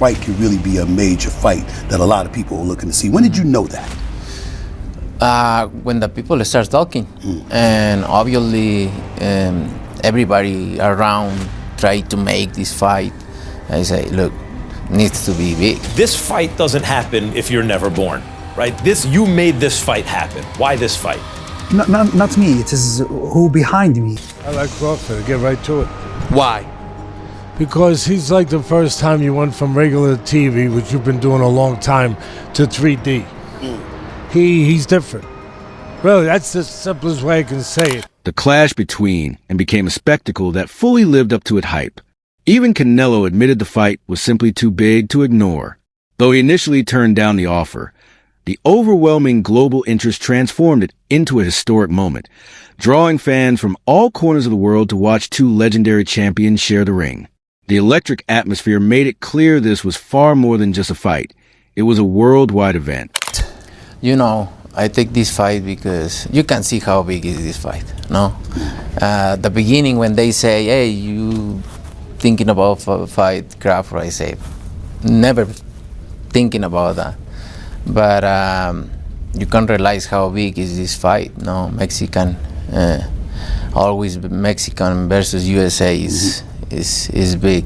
fight can really be a major fight that a lot of people are looking to see. When did you know that? When the people start talking, and obviously everybody around try to make this fight. I say, look, needs to be big. This fight doesn't happen if you're never born, right? You made this fight happen. Why this fight? Not me, it is who behind me. I like Crawford, get right to it. Why? Because he's like the first time you went from regular TV, which you've been doing a long time, to 3D. He's different. Really, that's the simplest way I can say it. The clash between and became a spectacle that fully lived up to its hype. Even Canelo admitted the fight was simply too big to ignore. Though he initially turned down the offer, the overwhelming global interest transformed it into a historic moment, drawing fans from all corners of the world to watch two legendary champions share the ring. The electric atmosphere made it clear this was far more than just a fight. It was a worldwide event. You know, I take this fight because you can see how big is this fight, no? The beginning when they say, hey, you thinking about fight Crawford, I say, never thinking about that. But you can realize how big is this fight, no? Mexican, always Mexican versus USA is big.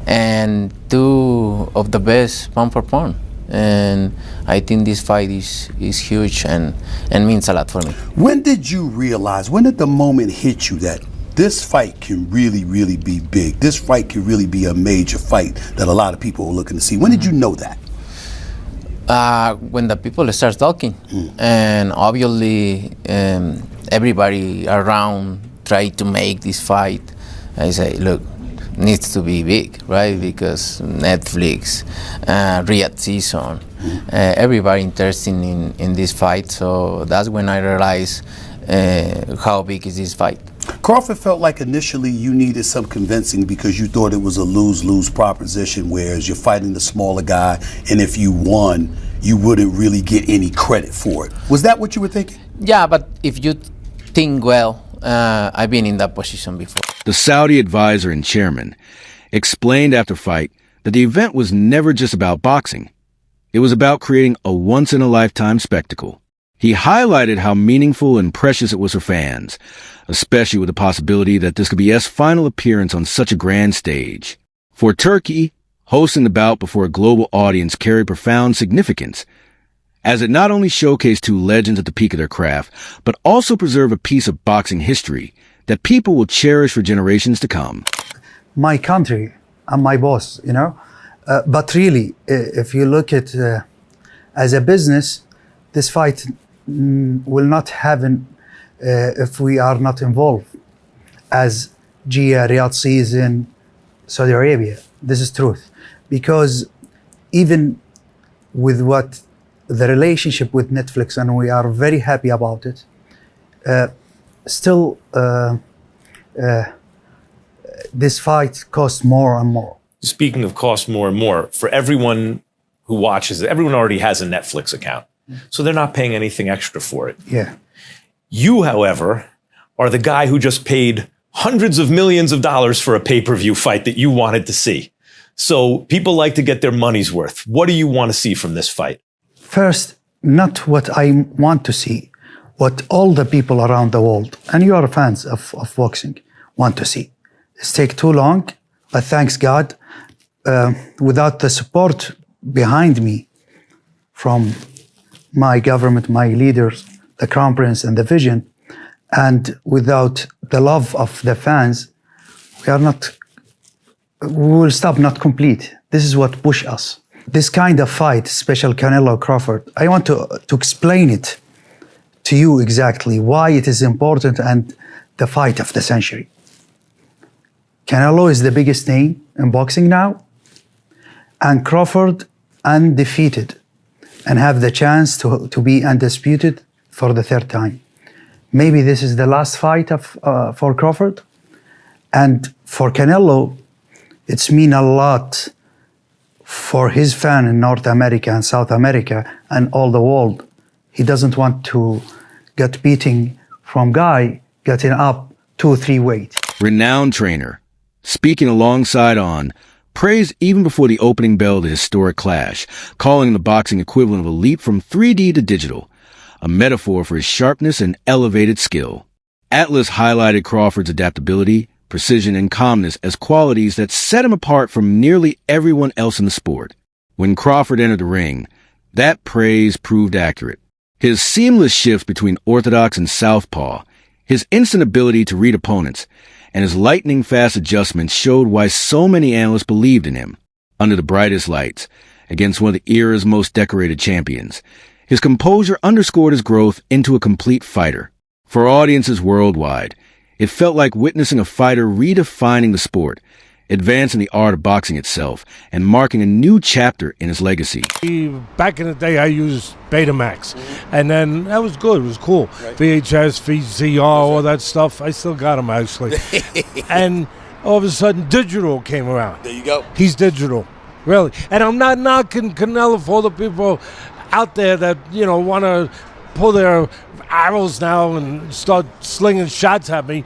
And two of the best pound for pound. And I think this fight is huge and means a lot for me. When did you realize, when did the moment hit you that this fight can really, really be big? This fight can really be a major fight that a lot of people are looking to see. When did you know that? When the people start talking, and obviously everybody around try to make this fight. I say, look, needs to be big, right? Because Netflix, Riyadh season, everybody interested in this fight. So that's when I realized how big is this fight. Crawford felt like initially you needed some convincing because you thought it was a lose-lose proposition, whereas you're fighting the smaller guy, and if you won, you wouldn't really get any credit for it. Was that what you were thinking? Yeah, but if you think well, I've been in that position before. The Saudi advisor and chairman explained after fight that the event was never just about boxing. It was about creating a once-in-a-lifetime spectacle. He highlighted how meaningful and precious it was for fans, especially with the possibility that this could be S' final appearance on such a grand stage. For Turkey, hosting the bout before a global audience carried profound significance, as it not only showcased two legends at the peak of their craft, but also preserved a piece of boxing history that people will cherish for generations to come. My country and my boss, you know. But really, if you look at as a business, this fight will not happen if we are not involved. As Gia, Riyadh season, Saudi Arabia, this is truth. Because even with what the relationship with Netflix, and we are very happy about it, still this fight costs more and more. Speaking of cost more and more, for everyone who watches it, everyone already has a Netflix account. So they're not paying anything extra for it. Yeah. You, however, are the guy who just paid hundreds of millions of dollars for a pay-per-view fight that you wanted to see. So people like to get their money's worth. What do you want to see from this fight? First, not what I want to see, what all the people around the world, and you are fans of boxing, want to see. It's take too long, but thanks God, without the support behind me from my government, my leaders, the Crown Prince and the vision, and without the love of the fans, we will stop not complete. This is what push us. This kind of fight, special Canelo Crawford, I want to explain it to you exactly why it is important and the fight of the century. Canelo is the biggest name in boxing now, and Crawford undefeated and have the chance to be undisputed for the third time. Maybe this is the last fight for Crawford. And for Canelo, it's mean a lot for his fan in North America and South America and all the world. He doesn't want to get beating from guy getting up 2 or 3 weight. Renowned trainer, speaking alongside on praised even before the opening bell of the historic clash, calling the boxing equivalent of a leap from 3D to digital, a metaphor for his sharpness and elevated skill. Atlas highlighted Crawford's adaptability, precision, and calmness as qualities that set him apart from nearly everyone else in the sport. When Crawford entered the ring, that praise proved accurate. His seamless shift between orthodox and southpaw, his instant ability to read opponents, and his lightning-fast adjustments showed why so many analysts believed in him. Under the brightest lights, against one of the era's most decorated champions, his composure underscored his growth into a complete fighter. For audiences worldwide, it felt like witnessing a fighter redefining the sport, advancing the art of boxing itself, and marking a new chapter in his legacy. Back in the day, I used Betamax, and then that was good. It was cool. Right. VHS, VCR, all that stuff. I still got them, actually. And all of a sudden, digital came around. There you go. He's digital, really. And I'm not knocking Canelo for all the people out there that, want to pull their arrows now and start slinging shots at me.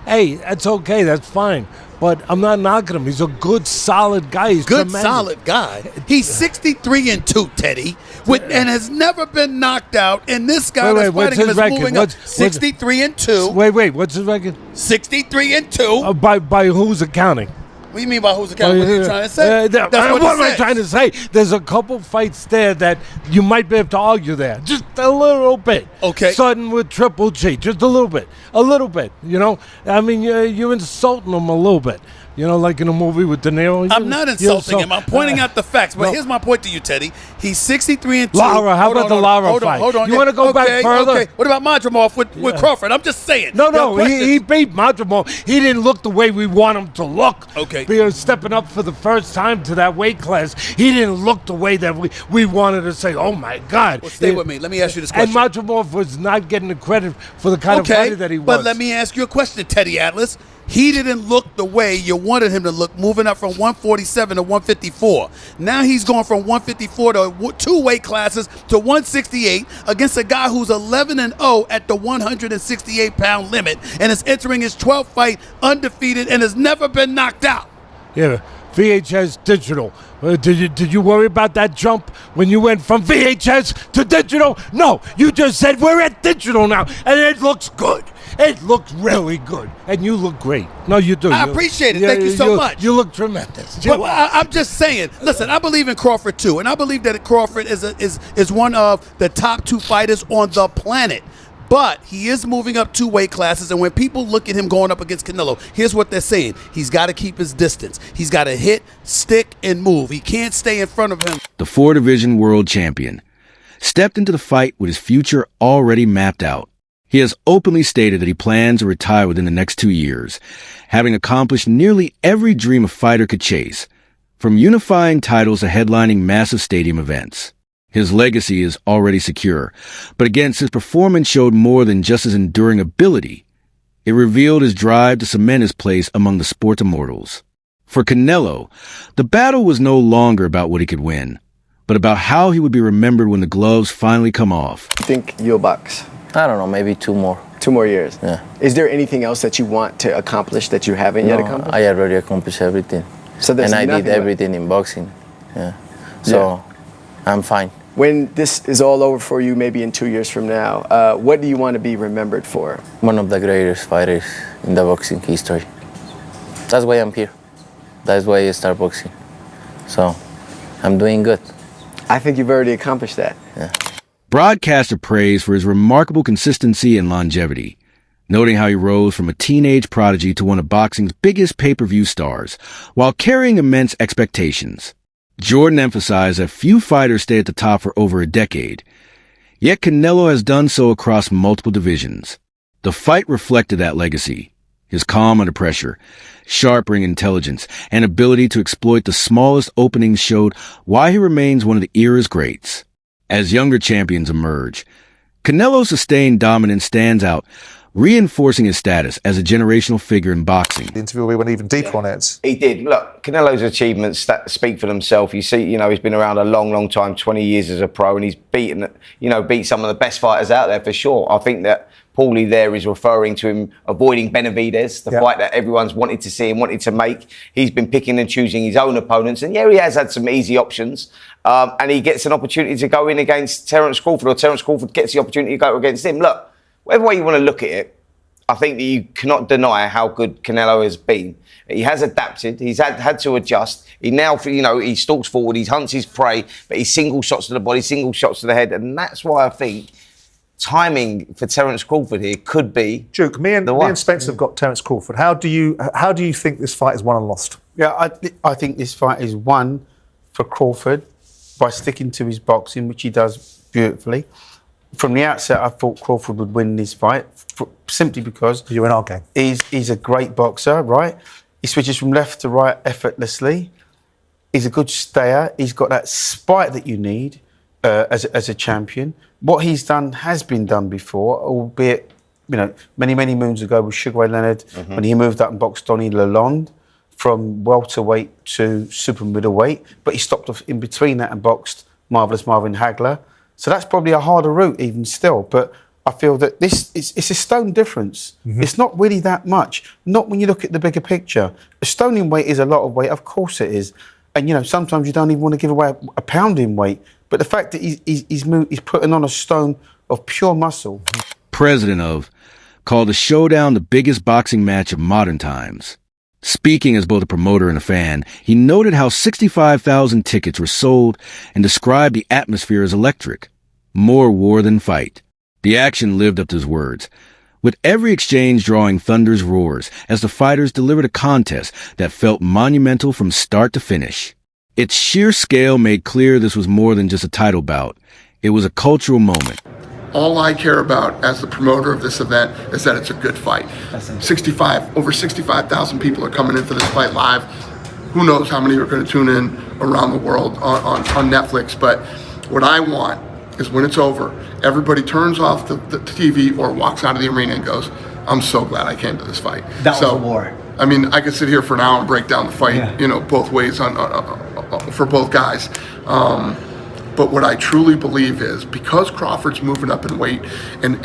Hey, that's okay. That's fine. But I'm not knocking him. He's a good, solid guy. He's good, tremendous. solid guy. He's 63-2, Teddy, and has never been knocked out. And this guy that's fighting him is moving up 63-2. Wait. What's his record? 63-2. By who's accounting? What do you mean by who's accounting? What are you trying to say? What am I trying to say? There's a couple fights there that you might be able to argue there. Just a little bit. Okay. Starting with Triple G. Just a little bit. I mean, you're insulting him a little bit. Like in a movie with De Niro. I'm not insulting him. I'm pointing out the facts. But here's my point to you, Teddy. He's 63-2. Lara, how about the Lara fight? Hold on. You want to go back further? Okay. What about Madrimov with Crawford? I'm just saying. No. He beat Madrimov. He didn't look the way we want him to look. Okay. Because stepping up for the first time to that weight class, he didn't look the way that we wanted to say, oh, my God. Well, stay with me. Let me ask you this question. And Madrimov was not getting the credit for the kind of fighter that he was. But let me ask you a question, Teddy Atlas. He didn't look the way you wanted him to look, moving up from 147 to 154. Now he's going from 154 to 2 weight classes to 168 against a guy who's 11-0 at the 168-pound limit and is entering his 12th fight undefeated and has never been knocked out. Yeah, VHS digital. Did you worry about that jump when you went from VHS to digital? No, you just said we're at digital now, and it looks good. It looks really good, and you look great. No, you do. I appreciate it. Thank you so much. You look tremendous. But I'm just saying. Listen, I believe in Crawford too, and I believe that Crawford is one of the top 2 fighters on the planet. But he is moving up 2 weight classes, and when people look at him going up against Canelo, here's what they're saying. He's got to keep his distance. He's got to hit, stick, and move. He can't stay in front of him. The 4-division world champion stepped into the fight with his future already mapped out. He has openly stated that he plans to retire within the next 2 years, having accomplished nearly every dream a fighter could chase, from unifying titles to headlining massive stadium events. His legacy is already secure, but against his performance showed more than just his enduring ability. It revealed his drive to cement his place among the sport's immortals. For Canelo, the battle was no longer about what he could win, but about how he would be remembered when the gloves finally come off. You think you'll box? I don't know, maybe 2 more. 2 more years? Yeah. Is there anything else that you want to accomplish that you haven't yet accomplished? I already accomplished everything. So there's I did left. everything in boxing. Yeah. So I'm fine. When this is all over for you, maybe in 2 years from now, what do you want to be remembered for? One of the greatest fighters in the boxing history. That's why I'm here. That's why I start boxing. So I'm doing good. I think you've already accomplished that. Yeah. Broadcaster praised for his remarkable consistency and longevity, noting how he rose from a teenage prodigy to one of boxing's biggest pay-per-view stars, while carrying immense expectations. Jordan emphasized that few fighters stay at the top for over a decade, yet Canelo has done so across multiple divisions. The fight reflected that legacy, his calm under pressure, sharp ring intelligence, and ability to exploit the smallest openings showed why he remains one of the era's greats. As younger champions emerge, Canelo's sustained dominance stands out, reinforcing his status as a generational figure in boxing. The interview, we went even deeper on it. He did. Look, Canelo's achievements speak for themselves. You see, he's been around a long, long time, 20 years as a pro, and he's beat some of the best fighters out there for sure. I think that Paulie there is referring to him avoiding Benavidez, the fight that everyone's wanted to see and wanted to make. He's been picking and choosing his own opponents. And yeah, he has had some easy options. And he gets an opportunity to go in against Terence Crawford, or Terence Crawford gets the opportunity to go against him. Look, whatever way you want to look at it, I think that you cannot deny how good Canelo has been. He has adapted. He's had to adjust. He now, he stalks forward. He hunts his prey, but he single shots to the body, single shots to the head. And that's why I think timing for Terence Crawford here could be Duke, me and Spence have got Terence Crawford. How do you think this fight is won and lost? Yeah, I think this fight is won for Crawford by sticking to his boxing, which he does beautifully. From the outset, I thought Crawford would win this fight simply because you're in our game. He's a great boxer, right? He switches from left to right effortlessly. He's a good stayer. He's got that spite that you need as a champion. What he's done has been done before, albeit many moons ago with Sugar Ray Leonard when he moved up and boxed Donnie Lalonde from welterweight to super middleweight, but he stopped off in between that and boxed Marvellous Marvin Hagler. So that's probably a harder route even still, but I feel that it's a stone difference. It's not really that much, not when you look at the bigger picture. A stone in weight is a lot of weight, of course it is. And sometimes you don't even want to give away a pound in weight, but the fact that he's putting on a stone of pure muscle. President of called the showdown the biggest boxing match of modern times. Speaking as both a promoter and a fan, he noted how 65,000 tickets were sold and described the atmosphere as electric. More war than fight. The action lived up to his words, with every exchange drawing thunder's roars as the fighters delivered a contest that felt monumental from start to finish. Its sheer scale made clear this was more than just a title bout. It was a cultural moment. All I care about as the promoter of this event is that it's a good fight. Over 65,000 people are coming in for this fight live. Who knows how many are going to tune in around the world on Netflix. But what I want is when it's over, everybody turns off the TV or walks out of the arena and goes, I'm so glad I came to this fight. That was a war. I mean, I could sit here for an hour and break down the fight, both ways for both guys. But what I truly believe is because Crawford's moving up in weight and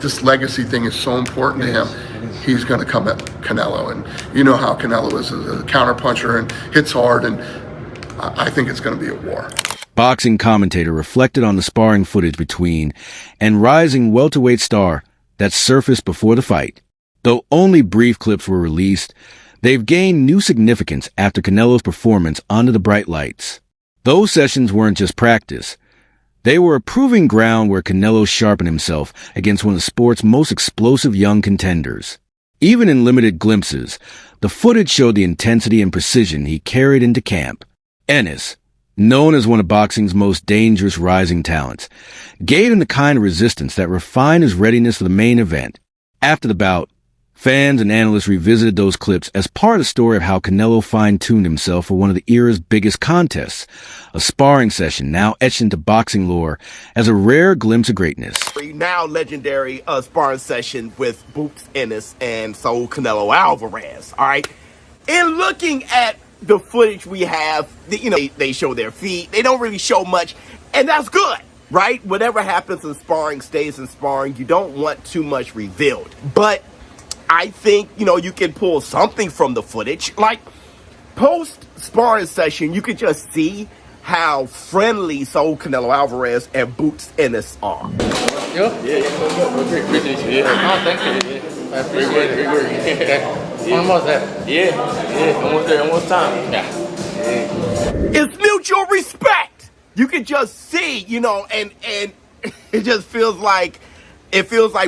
this legacy thing is so important to him, he's going to come at Canelo. And you know how Canelo is a counterpuncher and hits hard, and I think it's going to be a war. Boxing commentator reflected on the sparring footage between and rising welterweight star that surfaced before the fight. Though only brief clips were released, they've gained new significance after Canelo's performance under the bright lights. Those sessions weren't just practice. They were a proving ground where Canelo sharpened himself against one of the sport's most explosive young contenders. Even in limited glimpses, the footage showed the intensity and precision he carried into camp. Ennis, known as one of boxing's most dangerous rising talents, gave him the kind of resistance that refined his readiness for the main event. After the bout, fans and analysts revisited those clips as part of the story of how Canelo fine-tuned himself for one of the era's biggest contests, a sparring session now etched into boxing lore as a rare glimpse of greatness. Now legendary sparring session with Boots Ennis and Saul Canelo Alvarez, all right? In looking at the footage we have, they show their feet. They don't really show much, and that's good, right? Whatever happens in sparring stays in sparring. You don't want too much revealed. But I think, you can pull something from the footage. Like, post-sparring session, you could just see how friendly Saul Canelo Alvarez and Boots Ennis are. Yeah, great. Appreciate you. Yeah. Oh, thank you. Yeah. I appreciate it. Great work. Yeah. Almost there. Yeah. Almost there. Almost time. Yeah. It's mutual respect. You can just see, and it just feels like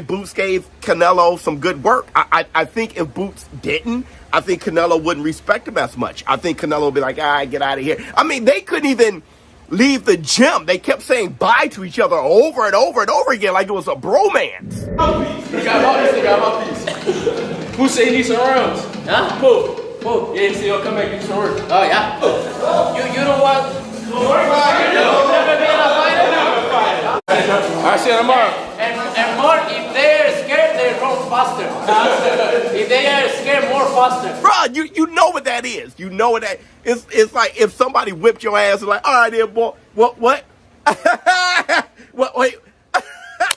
Boots gave Canelo some good work. I think if Boots didn't, I think Canelo wouldn't respect him as much. I think Canelo would be like, get out of here. I mean, they couldn't even leave the gym. They kept saying bye to each other over and over and over again like it was a bromance. They got my piece. Who say he needs some rounds? Huh? Who? Yeah, see, he'll come back and get some work. Oh, yeah? You don't want... Never been a fighter? I'll see you tomorrow. And more, if they are scared, they run faster. If they are scared, more faster. Bro, you know what that is. You know what that is. It's like if somebody whipped your ass and like, all right, then, boy, what? What? Wait.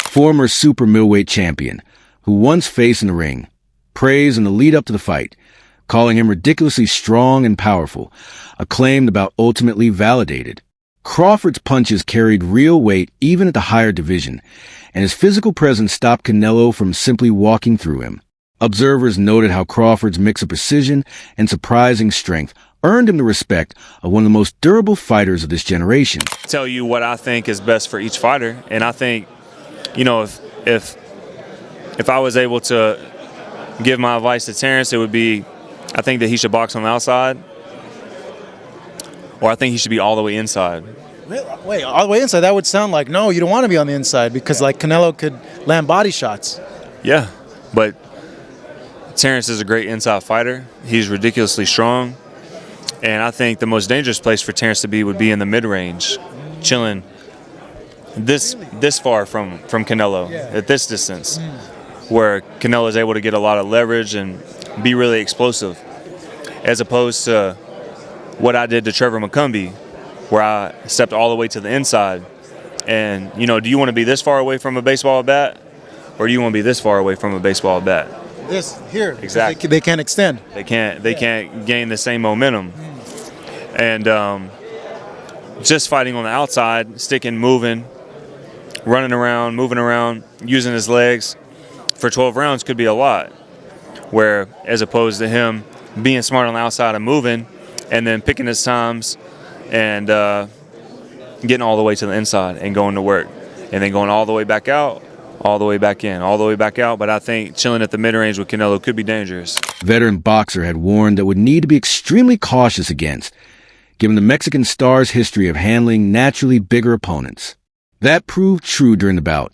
former super middleweight champion, who once faced in the ring, praised in the lead up to the fight, calling him ridiculously strong and powerful, a claim about ultimately validated. Crawford's punches carried real weight even at the higher division, and his physical presence stopped Canelo from simply walking through him. Observers noted how Crawford's mix of precision and surprising strength earned him the respect of one of the most durable fighters of this generation. Tell you what I think is best for each fighter, and I think, you know, if I was able to give my advice to Terence, it would be, I think that he should box on the outside, or I think he should be all the way inside. Wait, all the way inside? That would sound like, no, you don't want to be on the inside because, like, Canelo could land body shots. Yeah, but Terence is a great inside fighter. He's ridiculously strong, and I think the most dangerous place for Terence to be would be in the mid-range, chilling this far from Canelo, at this distance, where Canelo is able to get a lot of leverage and be really explosive, as opposed to what I did to Trevor McCumbee, where I stepped all the way to the inside. And, you know, do you want to be this far away from a baseball bat, or do you want to be this far away from a baseball bat? This, here. Exactly. They can't extend. They can't gain the same momentum. And just fighting on the outside, sticking, moving, running around, moving around, using his legs for 12 rounds could be a lot. Where, as opposed to him being smart on the outside and moving, and then picking his times and getting all the way to the inside and going to work, and then going all the way back out, all the way back in, all the way back out. But I think chilling at the mid-range with Canelo could be dangerous. Veteran boxer had warned that would need to be extremely cautious against, given the Mexican star's history of handling naturally bigger opponents. That proved true during the bout,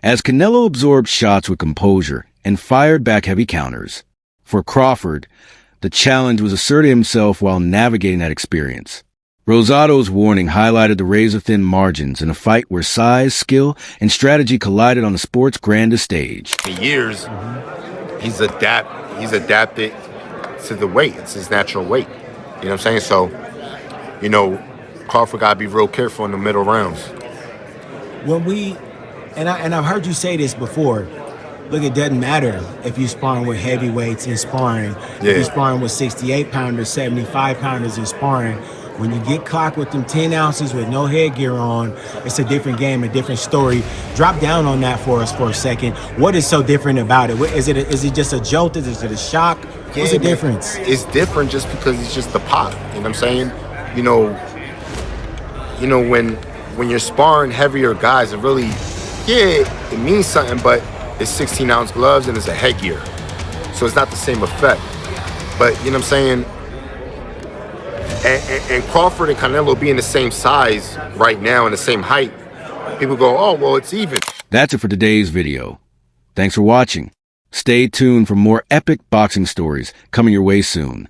as Canelo absorbed shots with composure and fired back heavy counters. For Crawford, the challenge was asserting himself while navigating that experience. Rosado's warning highlighted the razor-thin margins in a fight where size, skill, and strategy collided on the sport's grandest stage. For years, he's adapted to the weight. It's his natural weight. You know what I'm saying? So, you know, Crawford got to be real careful in the middle rounds. When I've heard you say this before, look, it doesn't matter if you're sparring with heavyweights in sparring, if you're sparring with 68-pounders, 75-pounders in sparring. When you get clocked with them 10 ounces with no headgear on, it's a different game, a different story. Drop down on that for us for a second. What is so different about it? Is it just a jolt? Is it a shock? What's the difference? It's different just because it's just the pop. You know what I'm saying? You know when you're sparring heavier guys, it really, it means something, but it's 16-ounce gloves and it's a headgear. So it's not the same effect. But, you know what I'm saying? And Crawford and Canelo being the same size right now and the same height, people go, oh, well, it's even. That's it for today's video. Thanks for watching. Stay tuned for more epic boxing stories coming your way soon.